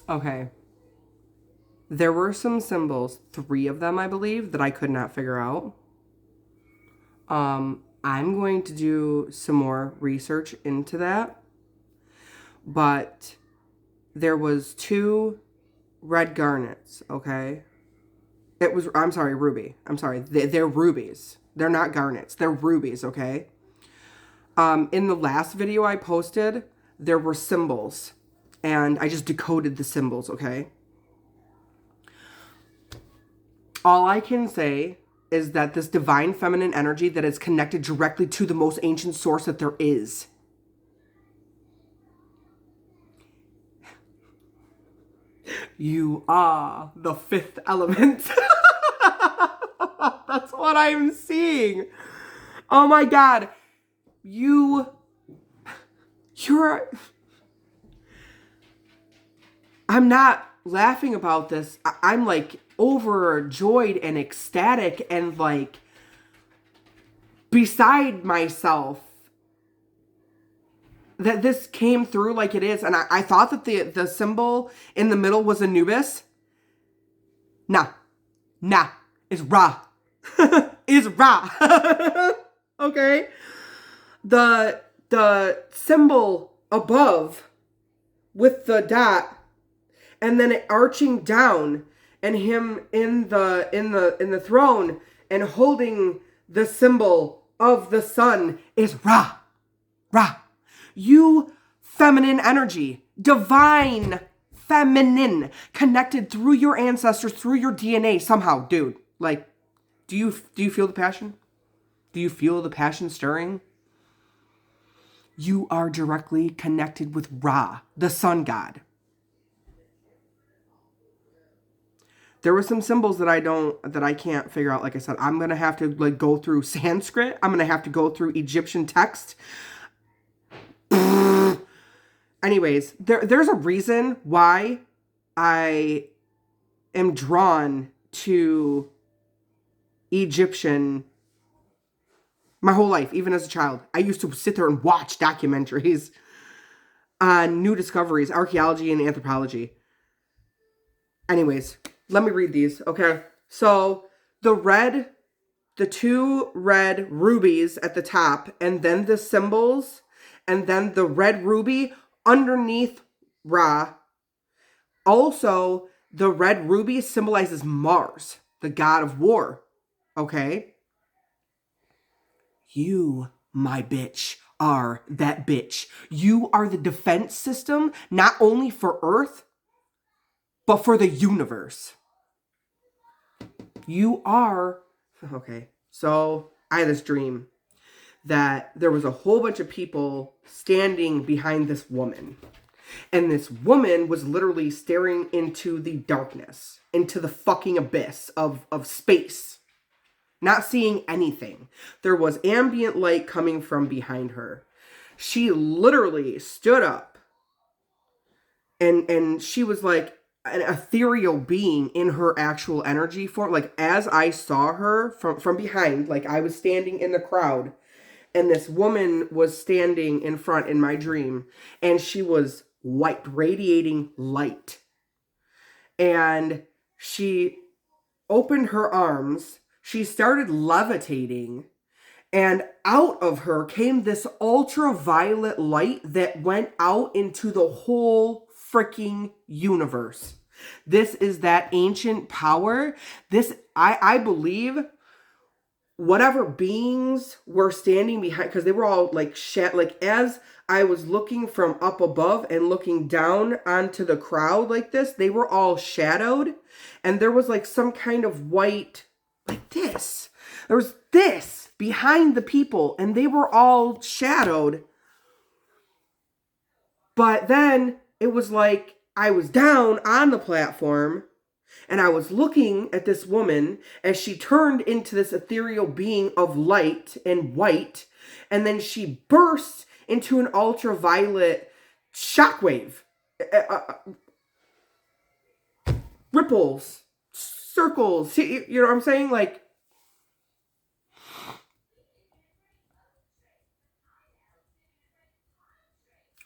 Okay. There were some symbols, 3 of them, I believe, that I could not figure out. I'm going to do some more research into that. But there was 2 red garnets, okay? I'm sorry, ruby. I'm sorry. They're rubies. They're not garnets. They're rubies, okay? In the last video I posted, there were symbols. And I just decoded the symbols, okay? All I can say is that this divine feminine energy that is connected directly to the most ancient source that there is. You are the 5th element. That's what I'm seeing. Oh my God. You're, I'm not laughing about this. I'm like overjoyed and ecstatic and like beside myself that this came through like it is. And I thought that the symbol in the middle was Anubis. Nah, it's Ra. It's Ra. Okay. The symbol above with the dot and then it arching down and him in the throne and holding the symbol of the sun is Ra. Ra. You feminine energy, divine feminine, connected through your ancestors, through your DNA somehow, dude. Like, do you feel the passion? Do you feel the passion stirring? You are directly connected with Ra, the sun god. There were some symbols that I can't figure out. Like I said, I'm gonna have to like go through Sanskrit. I'm gonna have to go through Egyptian text. Anyways, there's a reason why I am drawn to Egyptian my whole life, even as a child. I used to sit there and watch documentaries on new discoveries, archaeology and anthropology. Anyways, let me read these, okay? So the 2 red rubies at the top, and then the symbols, and then the red ruby underneath Ra. Also, the red ruby symbolizes Mars, the god of war, okay? You, my bitch, are that bitch. You are the defense system, not only for Earth, but for the universe. You are... Okay, so I had this dream that there was a whole bunch of people standing behind this woman. And this woman was literally staring into the darkness, into the fucking abyss of space. Not seeing anything. There was ambient light coming from behind her. She literally stood up and she was like an ethereal being in her actual energy form. Like as I saw her from behind, like I was standing in the crowd and this woman was standing in front in my dream and she was white, radiating light. And she opened her arms. She started levitating. And out of her came this ultraviolet light that went out into the whole freaking universe. This is that ancient power. I believe whatever beings were standing behind, because they were all like like as I was looking from up above and looking down onto the crowd like this, they were all shadowed. And there was like some kind of white, like this. There was this behind the people, and they were all shadowed. But then it was like I was down on the platform, and I was looking at this woman as she turned into this ethereal being of light and white, and then she burst into an ultraviolet shockwave. Ripples, circles, you know what I'm saying? Like,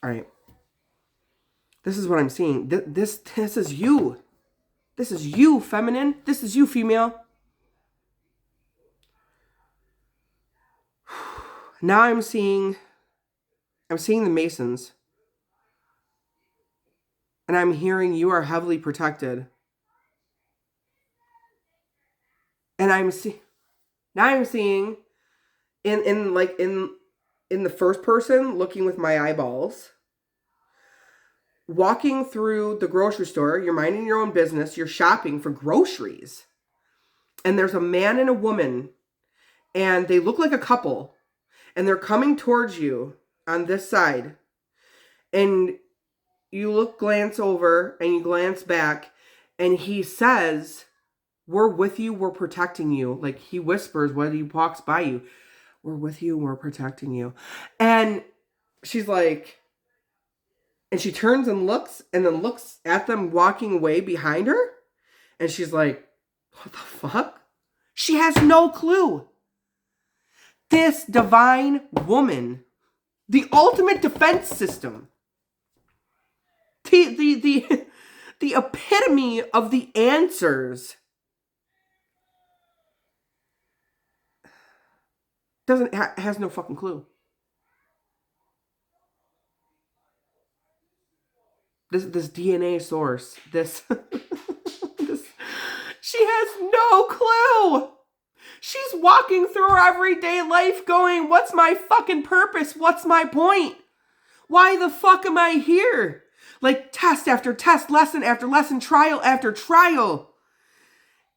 all right. This is what I'm seeing. This is you. This is you, feminine. This is you, female. Now I'm seeing the Masons. And I'm hearing you are heavily protected. And now I'm seeing in the first person, looking with my eyeballs, walking through the grocery store, you're minding your own business, you're shopping for groceries. And there's a man and a woman, and they look like a couple, and they're coming towards you on this side. And you glance over, and you glance back, and he says, "We're with you, we're protecting you." Like, he whispers when he walks by you, "We're with you, we're protecting you." And she's like, and she turns and looks, and then looks at them walking away behind her. And she's like, what the fuck? She has no clue. This divine woman, the ultimate defense system, the epitome of the answers, has no fucking clue. This DNA source, this she has no clue. She's walking through her everyday life going, what's my fucking purpose? What's my point? Why the fuck am I here? Like, test after test, lesson after lesson, trial after trial.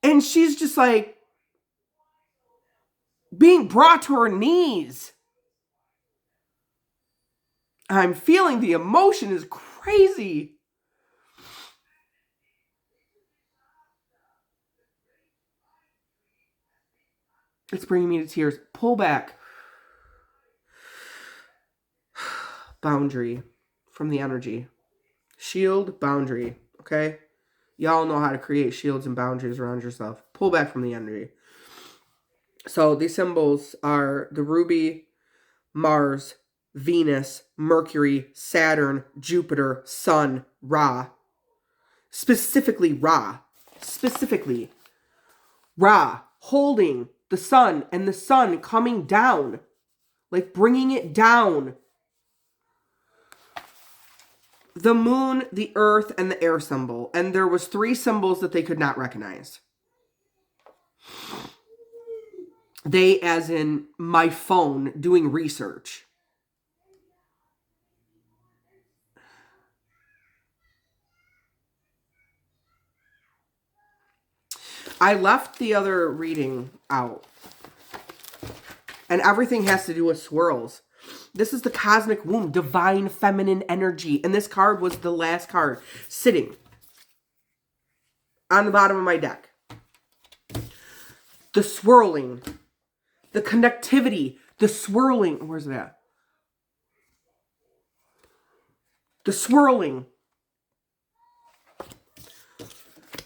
And she's just like being brought to her knees. I'm feeling the emotion is crazy. It's bringing me to tears. Pull back. Boundary from the energy. Shield, boundary. Okay? Y'all know how to create shields and boundaries around yourself. Pull back from the energy. So these symbols are the ruby, Mars, Venus, Mercury, Saturn, Jupiter, Sun, Ra. Specifically Ra. Specifically Ra holding the sun, and the sun coming down, like bringing it down. The moon, the earth, and the air symbol. And there was 3 symbols that they could not recognize. They, as in my phone, doing research. I left the other reading out. And everything has to do with swirls. This is the cosmic womb, divine feminine energy. And this card was the last card sitting on the bottom of my deck. The swirling, the connectivity, the swirling. Where's it at? The swirling.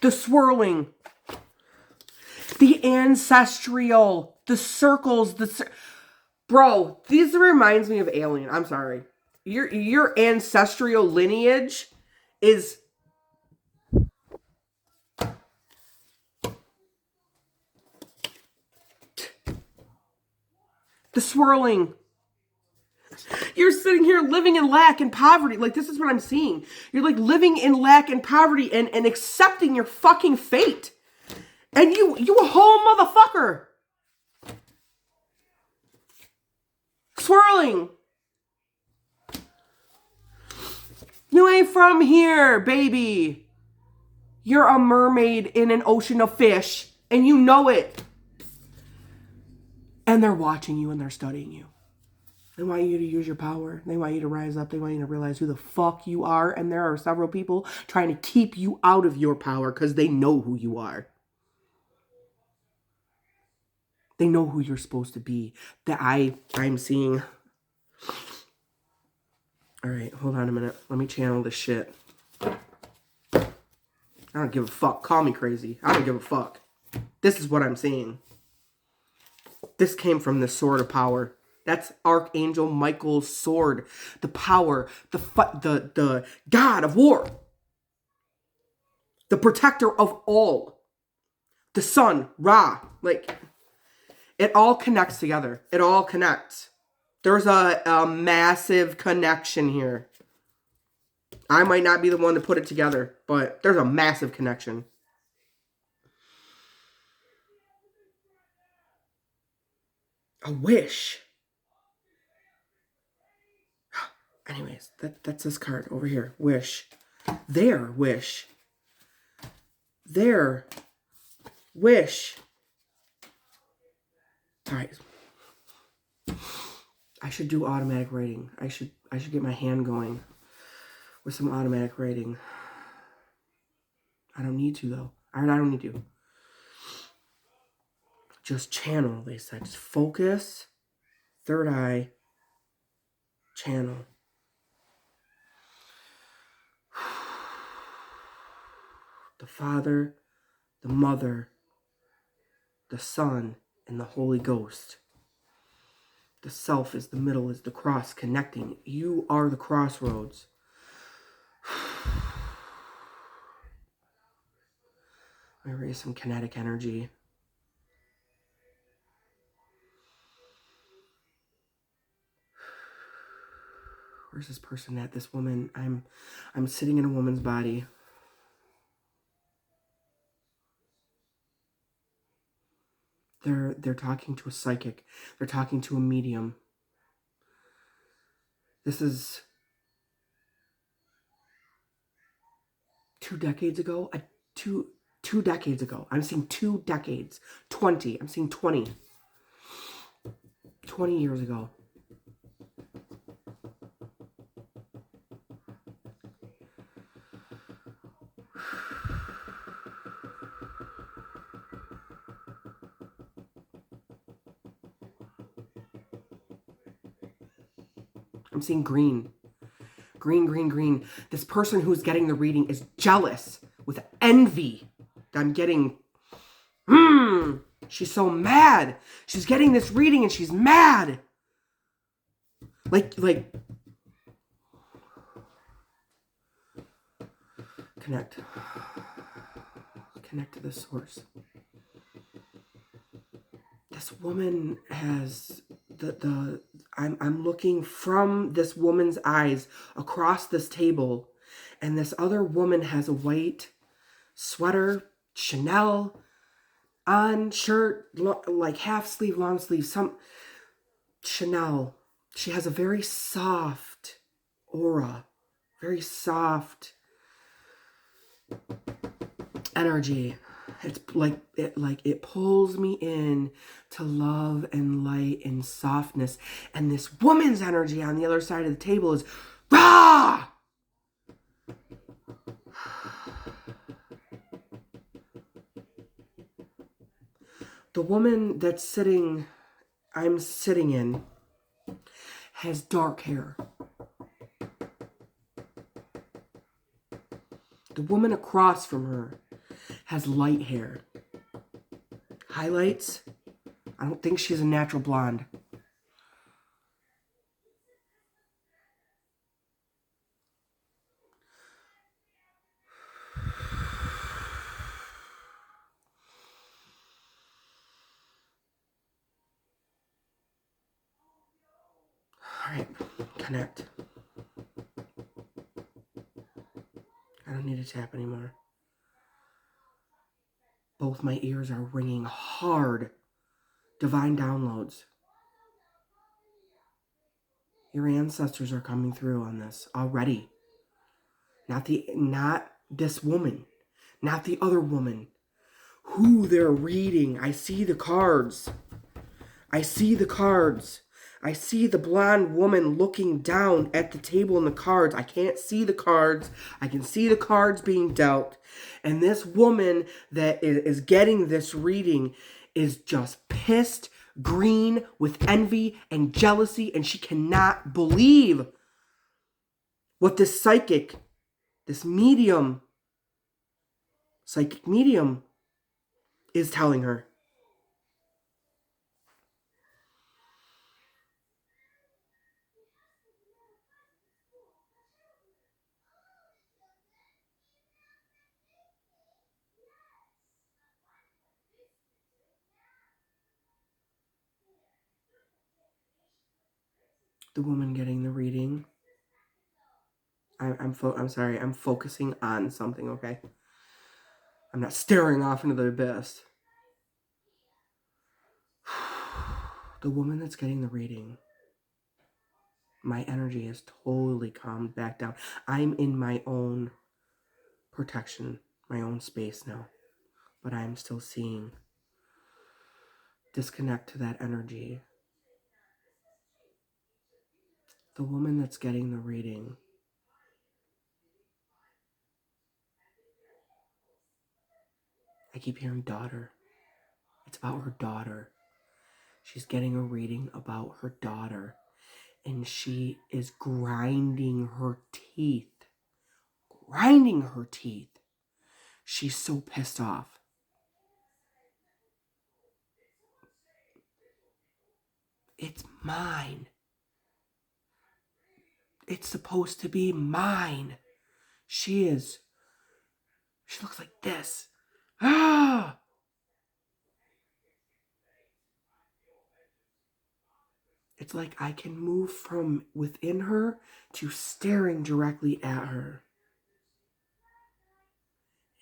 The swirling. The ancestral, the circles, bro, this reminds me of Alien. I'm sorry. Your ancestral lineage is the swirling. You're sitting here living in lack and poverty. Like, this is what I'm seeing. You're like living in lack and poverty and accepting your fucking fate. And you a whole motherfucker. Swirling. You ain't from here, baby. You're a mermaid in an ocean of fish, and you know it. And they're watching you and they're studying you. They want you to use your power. They want you to rise up. They want you to realize who the fuck you are. And there are several people trying to keep you out of your power because they know who you are. They know who you're supposed to be. That I'm seeing. All right, hold on a minute. Let me channel this shit. I don't give a fuck. Call me crazy. I don't give a fuck. This is what I'm seeing. This came from the Sword of Power That's Archangel Michael's sword, the power, the god of war, the protector of all, the sun, Ra. Like, it all connects together. It all connects. There's a massive connection here. I might not be the one to put it together, but there's a massive connection. A wish. Anyways, that's this card over here. Wish. Their wish. Their wish. All right. I should do automatic rating. I should get my hand going with some automatic rating. I don't need to, though. I don't need to. Just channel, they said. Just focus. Third eye. Channel. The Father, the Mother, the Son, and the Holy Ghost. The self is the middle, is the cross connecting. You are the crossroads. I raise some kinetic energy. Where's this person at? This woman. I'm sitting in a woman's body. They're talking to a psychic. They're talking to a medium. This is 2 decades ago. Two decades ago. I'm seeing 2 decades. 20. I'm seeing 20. 20 years ago. I'm seeing green. Green. This person who's getting the reading is jealous with envy. I'm getting... She's so mad. She's getting this reading and she's mad. Like... Connect. Connect to the source. This woman has I'm looking from this woman's eyes across this table, and this other woman has a white sweater, Chanel on, shirt, like half sleeve, long sleeve, some Chanel. She has a very soft aura, very soft energy. It's like it pulls me in to love and light and softness. And this woman's energy on the other side of the table is rah! The woman that's I'm sitting in, has dark hair. The woman across from her has light hair. Highlights. I don't think she's a natural blonde. All right, connect. I don't need to tap anymore. Both my ears are ringing hard. Divine downloads. Your ancestors are coming through on this already. Not this woman. Not the other woman. Who they're reading. I see the cards. I see the cards. I see the blonde woman looking down at the table in the cards. I can't see the cards. I can see the cards being dealt. And this woman that is getting this reading is just pissed green with envy and jealousy, and she cannot believe what this psychic, this medium, psychic medium is telling her. The woman getting the reading. I'm sorry. I'm focusing on something, okay? I'm not staring off into the abyss. The woman that's getting the reading. My energy has totally calmed back down. I'm in my own protection, my own space now. But I'm still seeing. Disconnect to that energy. The woman that's getting the reading. I keep hearing daughter. It's about her daughter. She's getting a reading about her daughter. And she is grinding her teeth. Grinding her teeth. She's so pissed off. It's mine. It's supposed to be mine. She looks like this. Ah! It's like I can move from within her to staring directly at her.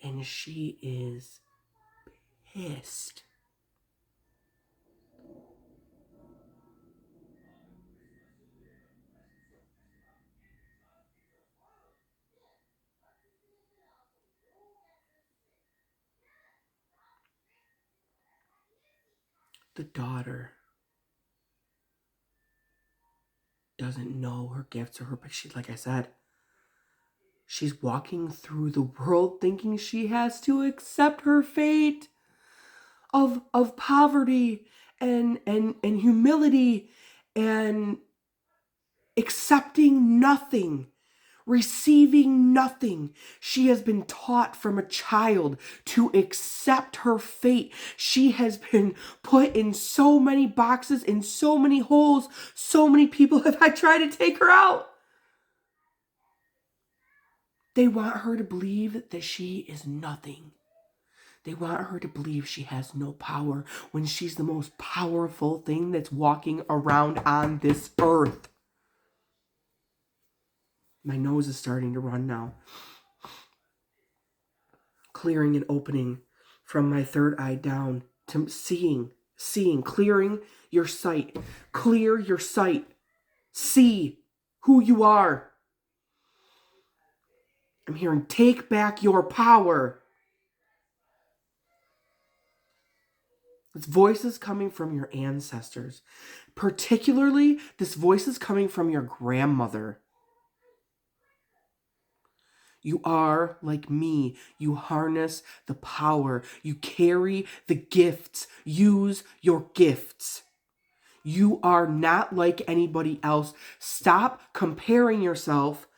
And she is pissed. The daughter doesn't know her gifts or her, but she, like I said, she's walking through the world thinking she has to accept her fate of poverty and humility and accepting nothing, receiving nothing. She has been taught from a child to accept her fate. She has been put in so many boxes, in so many holes. So many people have tried to take her out. They want her to believe that she is nothing. They want her to believe she has no power when she's the most powerful thing that's walking around on this earth. My nose is starting to run now. Clearing and opening from my third eye down to seeing, clearing your sight. Clear your sight. See who you are. I'm hearing take back your power. This voice is coming from your ancestors. Particularly, this voice is coming from your grandmother. You are like me. You harness the power. You carry the gifts. Use your gifts. You are not like anybody else. Stop comparing yourself.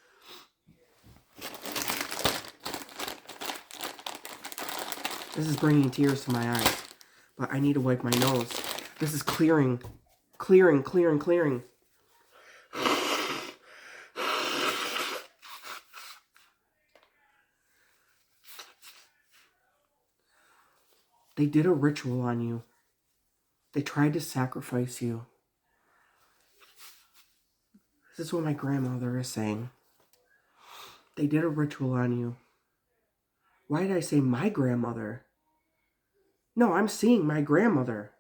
This is bringing tears to my eyes, but I need to wipe my nose. This is clearing. Clearing. They did a ritual on you. They tried to sacrifice you. This is what my grandmother is saying. They did a ritual on you. Why did I say my grandmother? No, I'm seeing my grandmother.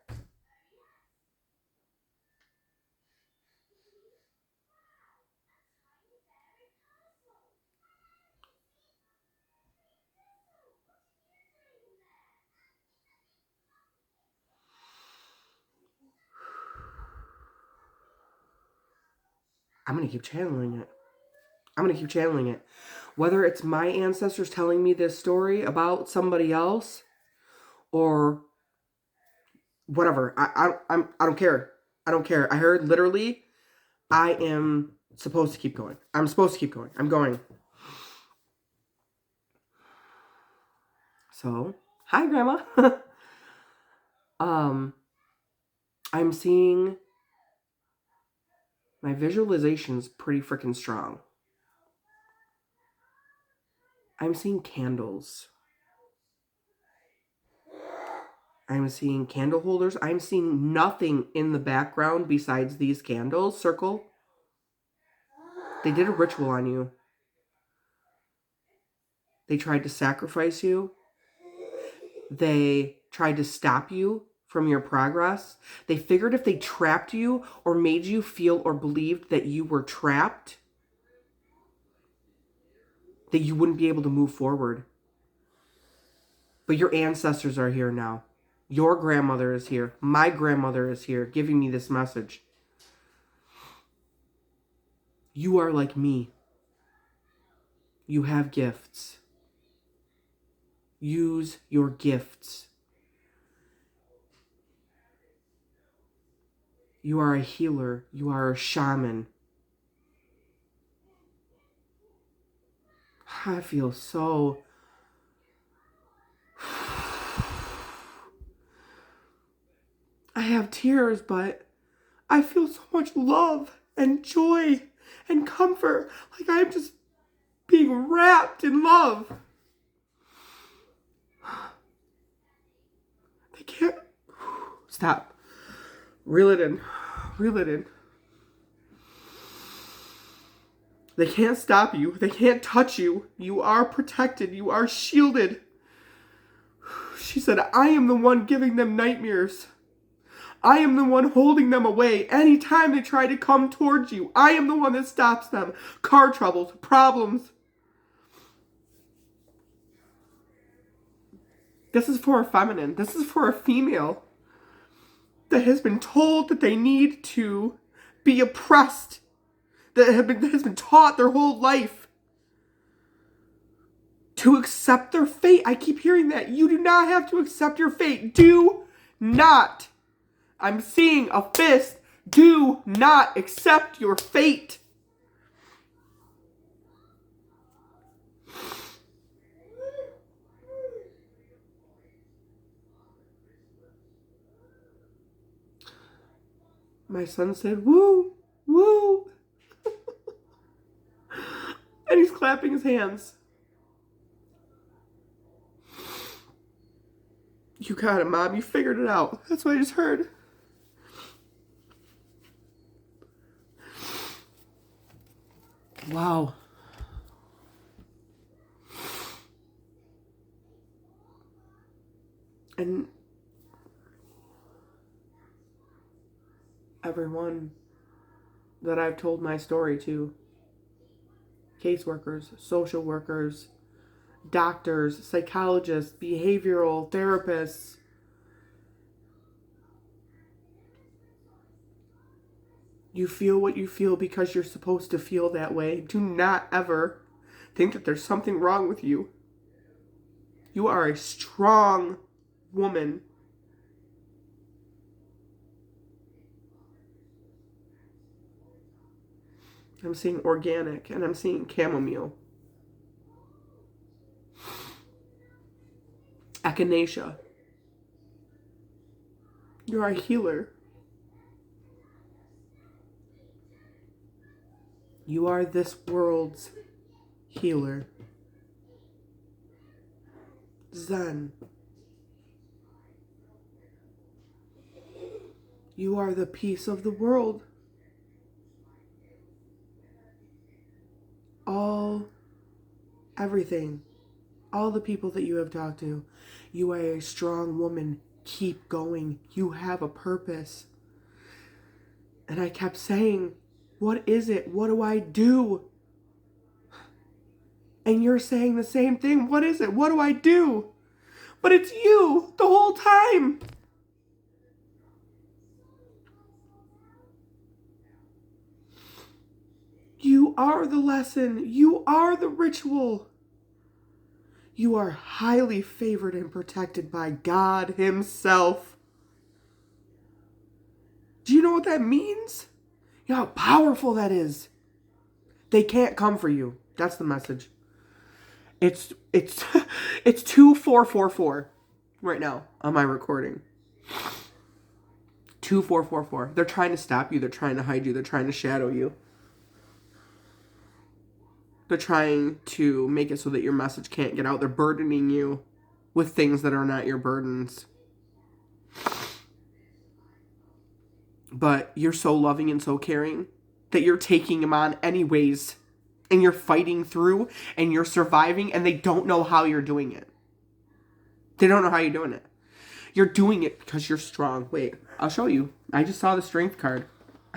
I'm going to keep channeling it. Whether it's my ancestors telling me this story about somebody else or whatever. I don't care. I don't care. I heard literally I am supposed to keep going. I'm supposed to keep going. I'm going. So, hi grandma. I'm seeing my visualization's pretty freaking strong. I'm seeing candles. I'm seeing candle holders. I'm seeing nothing in the background besides these candles. Circle. They did a ritual on you. They tried to sacrifice you. They tried to stop you from your progress. They figured if they trapped you or made you feel or believed that you were trapped, that you wouldn't be able to move forward. But your ancestors are here now. Your grandmother is here. My grandmother is here giving me this message. You are like me. You have gifts. Use your gifts. You are a healer. You are a shaman. I feel so... I have tears, but I feel so much love and joy and comfort. Like I'm just being wrapped in love. They can't... Stop. Reel it in. Reel it in. They can't stop you. They can't touch you. You are protected. You are shielded. She said, I am the one giving them nightmares. I am the one holding them away anytime they try to come towards you. I am the one that stops them. Car troubles, problems. This is for a feminine. This is for a female that has been told that they need to be oppressed. That has been taught their whole life to accept their fate. I keep hearing that. You do not have to accept your fate. Do not. I'm seeing a fist. Do not accept your fate. My son said, woo, woo. And he's clapping his hands. You got it, Mom. You figured it out. That's what I just heard. Wow. And everyone that I've told my story to, caseworkers, social workers, doctors, psychologists, behavioral therapists, you feel what you feel because you're supposed to feel that way. Do not ever think that there's something wrong with you. You are a strong woman. I'm seeing organic and I'm seeing chamomile. Echinacea. You're a healer. You are this world's healer. Zen. You are the peace of the world. Everything. All the people that you have talked to. You are a strong woman. Keep going. You have a purpose. And I kept saying, what is it? What do I do? And you're saying the same thing. What is it? What do I do? But it's you the whole time. You are the lesson. You are the ritual. You are highly favored and protected by God Himself. Do you know what that means? You know how powerful that is. They can't come for you. That's the message. It's 2444 right now on my recording. 2444. They're trying to stop you. They're trying to hide you. They're trying to shadow you. They're trying to make it so that your message can't get out. They're burdening you with things that are not your burdens. But you're so loving and so caring that you're taking them on anyways. and you're fighting through and you're surviving and they don't know how you're doing it. They don't know how you're doing it. You're doing it because you're strong. Wait, I'll show you. I just saw the strength card.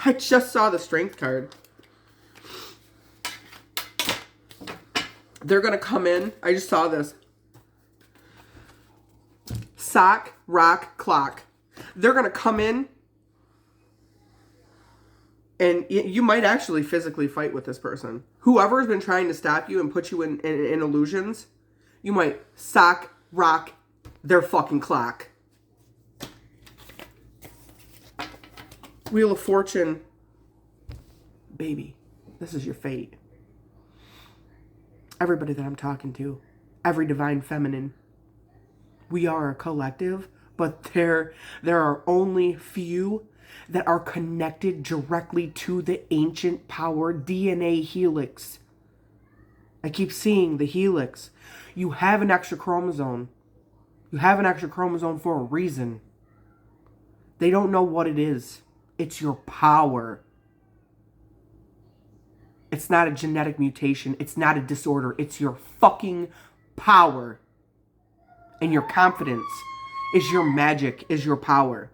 I just saw the strength card. They're going to come in. I just saw this. Sock, rock, clock. They're going to come in. And you might actually physically fight with this person. Whoever's been trying to stop you and put you in illusions, you might sock, rock their fucking clock. Wheel of Fortune. Baby, this is your fate. Everybody that I'm talking to, every divine feminine, we are a collective, but there are only few that are connected directly to the ancient power DNA helix. I keep seeing the helix. You have an extra chromosome. You have an extra chromosome for a reason. They don't know what it is. It's your power. It's not a genetic mutation. It's not a disorder. It's your fucking power. And your confidence is your magic, is your power.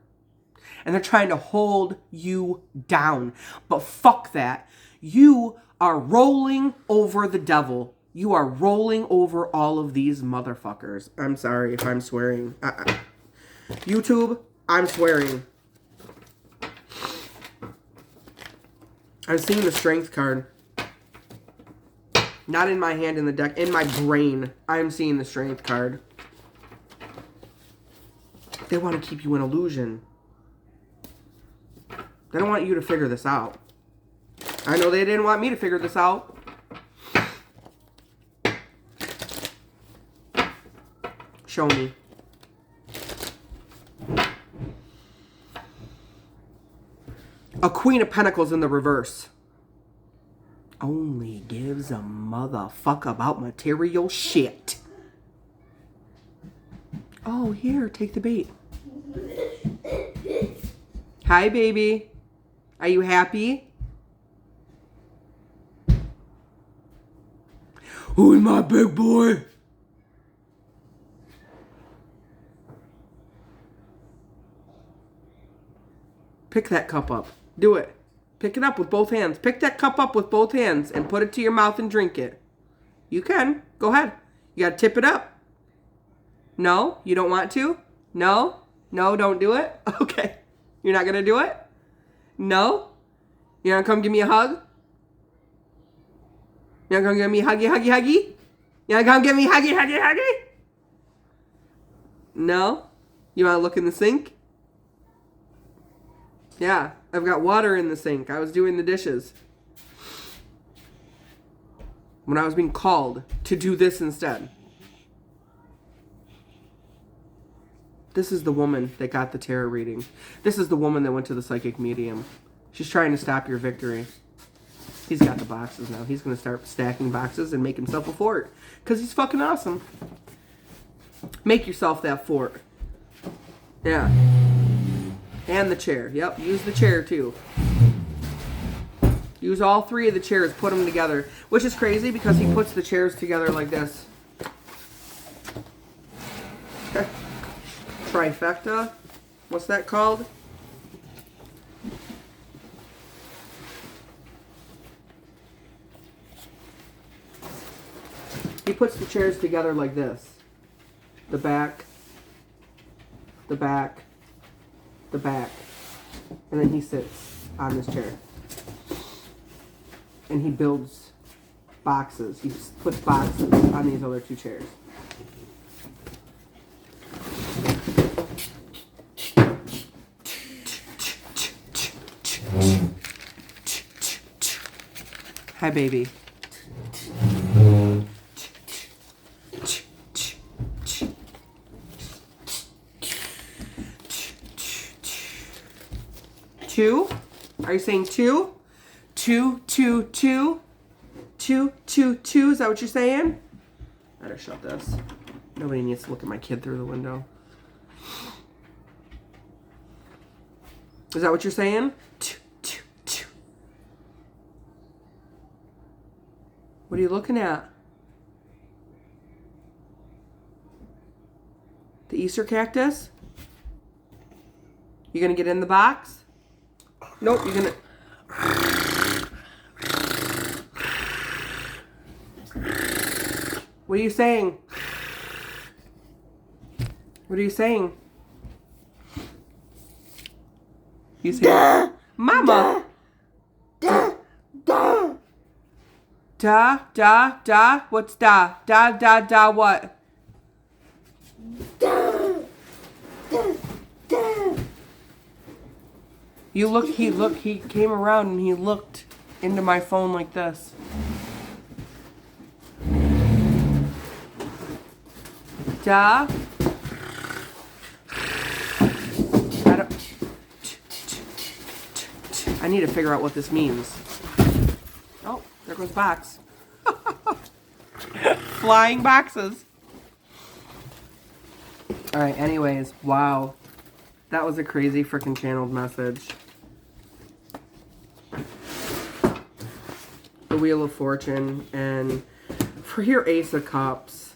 And they're trying to hold you down. But fuck that. You are rolling over the devil. You are rolling over all of these motherfuckers. I'm sorry if I'm swearing. YouTube, I'm swearing. I'm seeing the strength card. Not in my hand in the deck. In my brain, I'm seeing the strength card. They want to keep you in illusion. They don't want you to figure this out. I know they didn't want me to figure this out. Show me. A Queen of Pentacles in the reverse. Only gives a motherfucker about material shit. Oh, here, take the bait. Hi, baby. Are you happy? Who's my big boy? Pick that cup up. Do it. Pick it up with both hands. Pick that cup up with both hands and put it to your mouth and drink it. You can. Go ahead. You gotta tip it up. No? You don't want to? No? No, don't do it? Okay. You're not gonna do it? No? You gonna come give me a hug? You gonna come give me a huggy? You gonna come give me huggy? No? You wanna look in the sink? Yeah, I've got water in the sink. I was doing the dishes. When I was being called to do this instead. This is the woman that got the tarot reading. This is the woman that went to the psychic medium. She's trying to stop your victory. He's got the boxes now. He's going to start stacking boxes and make himself a fort. Because he's fucking awesome. Make yourself that fort. Yeah. And the chair. Yep, use the chair too. Use all three of the chairs, put them together. Which is crazy because he puts the chairs together like this. Trifecta? What's that called? He puts the chairs together like this. The back, the back, the back. And then he sits on this chair. And he builds boxes. He puts boxes on these other two chairs. Hi, baby. Two? Are you saying two? Two, two, two? Two, two, two? Is that what you're saying? Better shut this. Nobody needs to look at my kid through the window. Is that what you're saying? Two, two, two. What are you looking at? The Easter cactus? You gonna get in the box? Nope, you're gonna... What are you saying? What are you saying? You say, da, Mama. Da, da, da. Da. What's da? Da. What? Da. You look. He came around and he looked into my phone like this. Da. I need to figure out what this means. Oh, there goes box. Flying boxes. Alright, anyways, wow. That was a crazy freaking channeled message. The Wheel of Fortune, and for your Ace of Cups.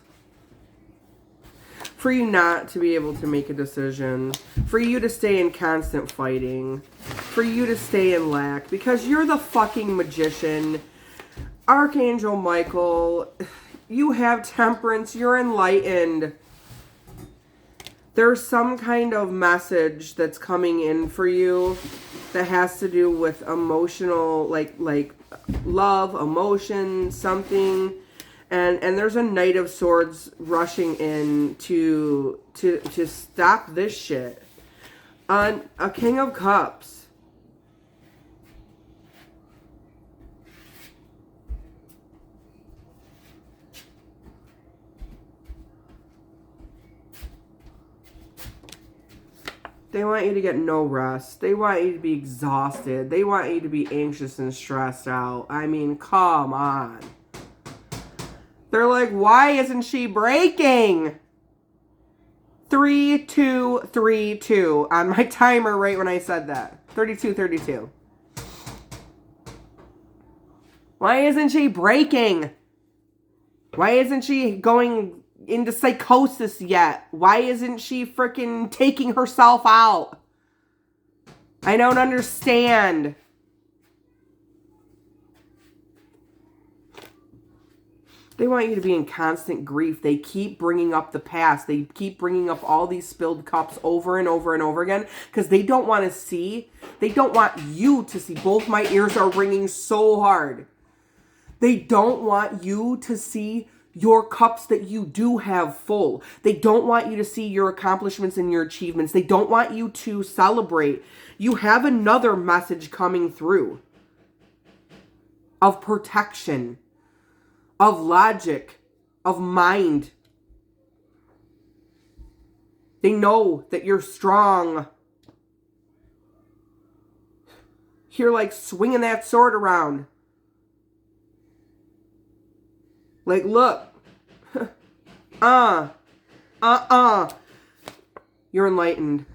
For you not to be able to make a decision. For you to stay in constant fighting. For you to stay in lack. Because you're the fucking magician. Archangel Michael, you have temperance. You're enlightened. There's some kind of message that's coming in for you that has to do with emotional, like love, emotion, something. And there's a Knight of Swords rushing in to stop this shit. On a King of Cups. They want you to get no rest. They want you to be exhausted. They want you to be anxious and stressed out. I mean, come on. They're like, why isn't she breaking? 3232 on my timer right when I said that. 3232. Why isn't she breaking? Why isn't she going into psychosis yet? Why isn't she freaking taking herself out? I don't understand. They want you to be in constant grief. They keep bringing up the past. They keep bringing up all these spilled cups over and over and over again because they don't want to see. They don't want you to see. Both my ears are ringing so hard. They don't want you to see your cups that you do have full. They don't want you to see your accomplishments and your achievements. They don't want you to celebrate. You have another message coming through of protection, of logic, of mind. They know that you're strong. You're like swinging that sword around. Like, look. You're enlightened.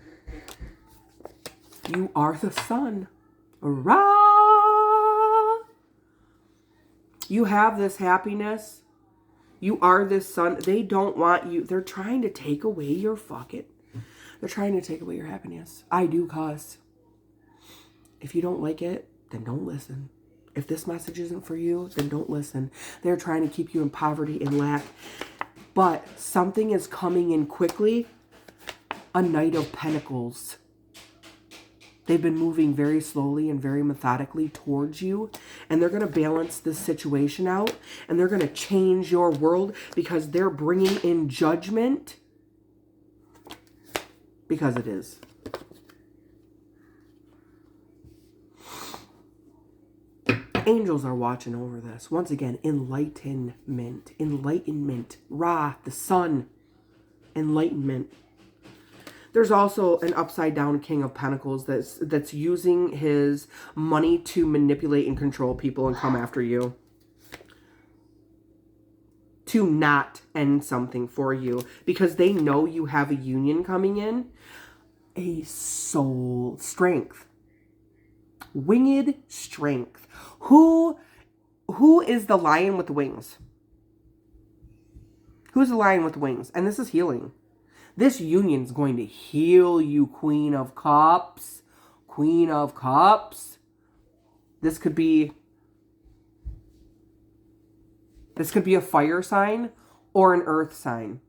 You are the sun. Ra. You have this happiness. You are this sun. They don't want you. They're trying to take away your They're trying to take away your happiness. I do cuss. If you don't like it, then don't listen. If this message isn't for you, then don't listen. They're trying to keep you in poverty and lack. But something is coming in quickly. A Knight of Pentacles. They've been moving very slowly and very methodically towards you. And they're going to balance this situation out. And they're going to change your world because they're bringing in judgment. Because it is. Angels are watching over this. Once again, enlightenment. Enlightenment. Ra, the sun. Enlightenment. There's also an upside down King of Pentacles that's using his money to manipulate and control people and come after you. To not end something for you. Because they know you have a union coming in. A soul strength. Winged strength. Who Who is the lion with the wings? Who's the lion with the wings? And this is healing. This union's going to heal you, Queen of Cups. Queen of Cups. This could be a fire sign or an earth sign.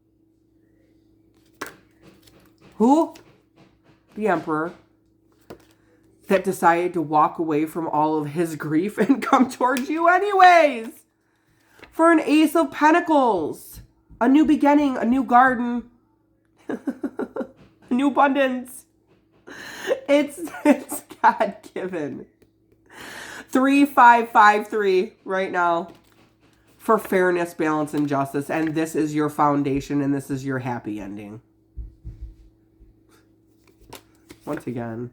Who? The Emperor. That decided to walk away from all of his grief and come towards you anyways. For an Ace of Pentacles. A new beginning, a new garden. A new abundance. It's God-given. 3553 right now. For fairness, balance, and justice. And this is your foundation and this is your happy ending. Once again,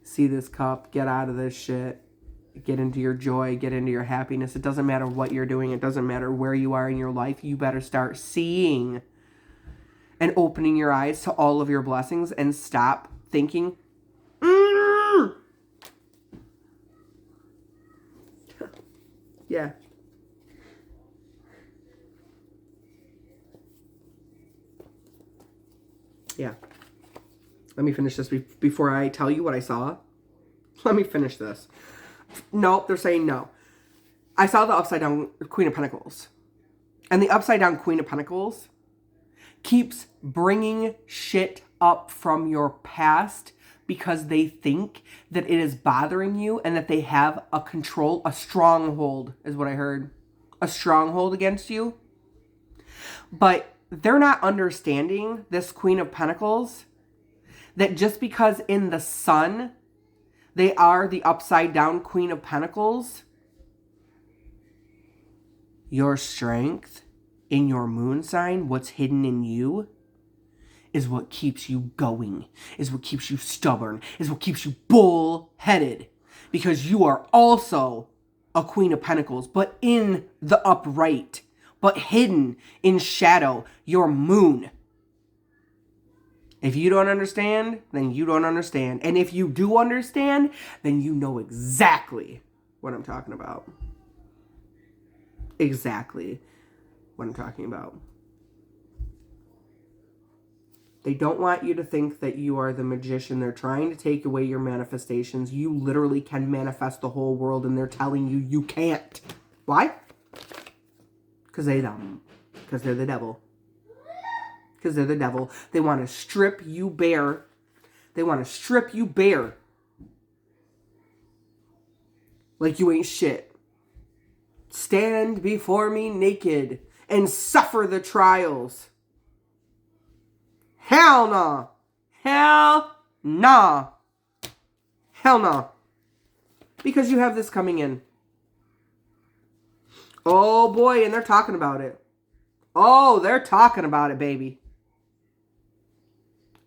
see this cup, get out of this shit, get into your joy, get into your happiness. It doesn't matter what you're doing. It doesn't matter where you are in your life. You better start seeing and opening your eyes to all of your blessings and stop thinking, yeah. Yeah. Let me finish this before I tell you what I saw. Let me finish this. Nope, they're saying no. I saw the upside down Queen of Pentacles. And the upside down Queen of Pentacles keeps bringing shit up from your past because they think that it is bothering you and that they have a stronghold is what I heard. A stronghold against you. But they're not understanding, this Queen of Pentacles, that just because in the sun they are the upside down Queen of Pentacles, your strength in your moon sign, what's hidden in you, is what keeps you going, is what keeps you stubborn, is what keeps you bull-headed. Because you are also a Queen of Pentacles, but in the upright, but hidden in shadow, your moon. If you don't understand, then you don't understand. And if you do understand, then you know exactly what I'm talking about. Exactly what I'm talking about. They don't want you to think that you are the magician. They're trying to take away your manifestations. You literally can manifest the whole world, and they're telling you you can't. Why? Because they're dumb. Because they're the devil. Because they're the devil. They want to strip you bare. They want to strip you bare. Like you ain't shit. Stand before me naked and suffer the trials. Hell nah. Hell nah. Hell nah. Because you have this coming in. Oh boy, and they're talking about it. Oh, they're talking about it, baby.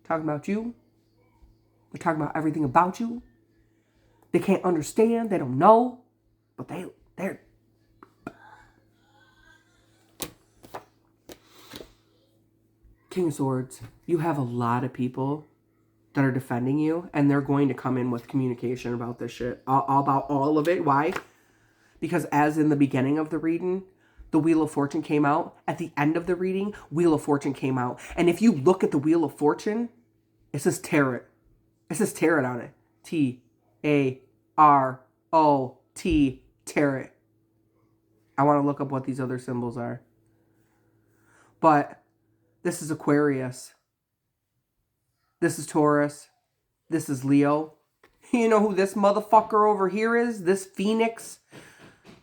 Talking about you. They're talking about everything about you. They can't understand. They don't know. But they're... King of Swords. You have a lot of people that are defending you. And they're going to come in with communication about this shit. About all of it. Why? Because as in the beginning of the reading, the Wheel of Fortune came out. At the end of the reading, Wheel of Fortune came out. And if you look at the Wheel of Fortune, it says Tarot. It says Tarot on it. T-A-R-O-T, Tarot. I want to look up what these other symbols are. But this is Aquarius. This is Taurus. This is Leo. You know who this motherfucker over here is? This Phoenix.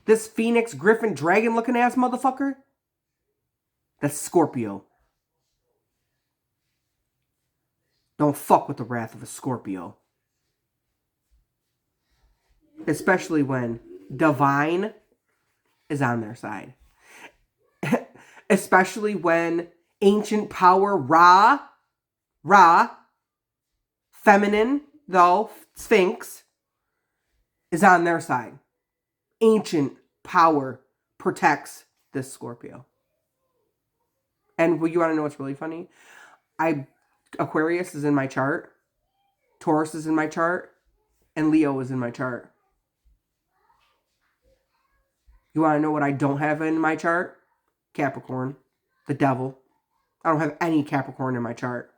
This Phoenix, Griffin, Dragon looking ass motherfucker? That's Scorpio. Don't fuck with the wrath of a Scorpio. Especially when divine is on their side. Especially when ancient power, Ra, feminine, though, Sphinx, is on their side. Ancient power protects this Scorpio. And you want to know what's really funny? Aquarius is in my chart. Taurus is in my chart. And Leo is in my chart. You want to know what I don't have in my chart? Capricorn. The devil. I don't have any Capricorn in my chart.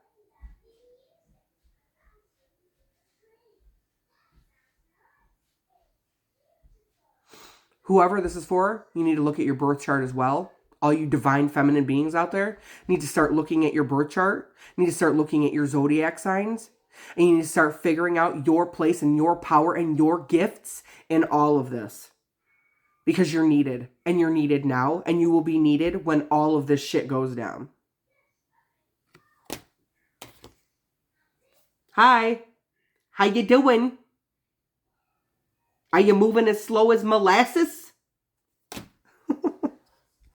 Whoever this is for, you need to look at your birth chart as well. All you divine feminine beings out there need to start looking at your birth chart. You need to start looking at your zodiac signs. And you need to start figuring out your place and your power and your gifts in all of this. Because you're needed. And you're needed now. And you will be needed when all of this shit goes down. Hi. How you doing? Are you moving as slow as molasses?